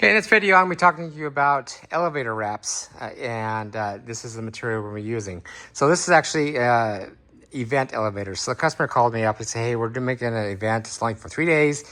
Okay, in this video, I'm going to be talking to you about elevator wraps, and this is the material we're using. So this is actually event elevators. So the customer called me up and said, hey, we're making an event. It's only for 3 days.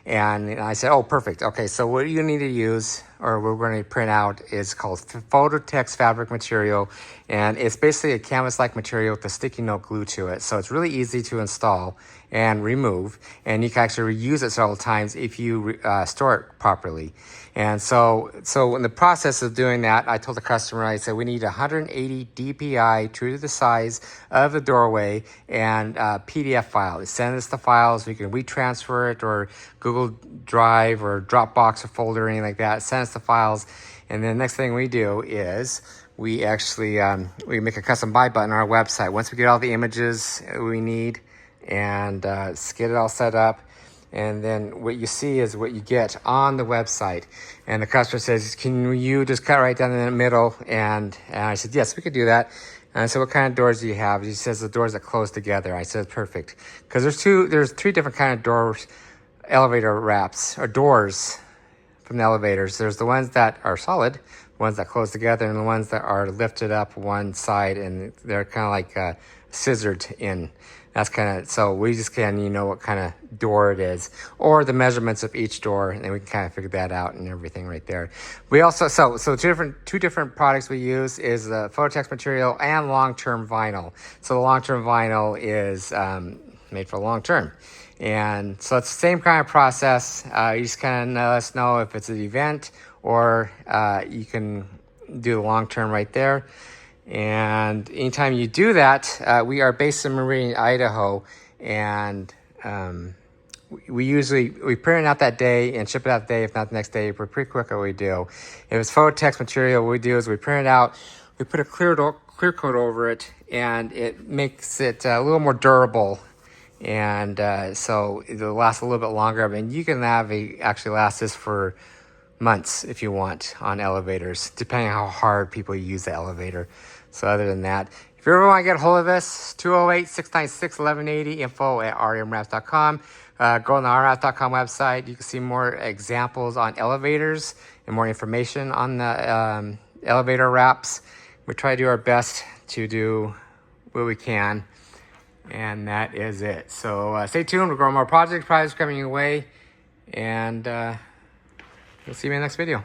And I said, oh, perfect. Okay, so what you need to use, or we're going to print out, is called photo-tex fabric material. And it's basically a canvas-like material with a sticky note glue to it. So it's really easy to install and remove. And you can actually reuse it several times if you store it properly. And so in the process of doing that, I told the customer, I said, we need 180 DPI, true to the size of the doorway, and PDF file. Send us the files. We can WeTransfer it or Google Drive or Dropbox or folder or anything like that. Send us the files. And then the next thing we do is we actually we make a custom buy button on our website. Once we get all the images we need and get it all set up, and then what you see is what you get on the website. And the customer says, can you just cut right down in the middle? And I said, yes, we could do that. And I said, what kind of doors do you have? He says, the doors that close together. I said, perfect. Because there's three different kind of doors, elevator wraps, or doors from the elevators. There's the ones that are solid, the ones that close together, and the ones that are lifted up one side, and they're kind of like scissored in. That's kind of, so we just know what kind of door it is, or the measurements of each door, and then we can kind of figure that out and everything right there. We also, so two different products we use is the photo-tex material and long-term vinyl. So the long-term vinyl is made for long-term. And so it's the same kind of process. You just kind of let us know if it's an event, or you can do the long-term right there. And anytime you do that, we are based in Meridian, Idaho, and we print it out that day and ship it out that day, if not the next day. We're pretty quick at what we do. If it's photo-tex material, what we do is we print it out, we put a clear coat over it, and it makes it a little more durable. And so it'll last a little bit longer. I mean, you can actually last this for months if you want on elevators, depending on how hard people use the elevator. So other than that, if you ever want to get a hold of us, 208-696-1180, info@rmwraps.com. Go on the rmwraps.com website. You can see more examples on elevators and more information on the elevator wraps. We try to do our best to do what we can. And that is it. So stay tuned. We're growing more projects coming your way. And we'll see you in the next video.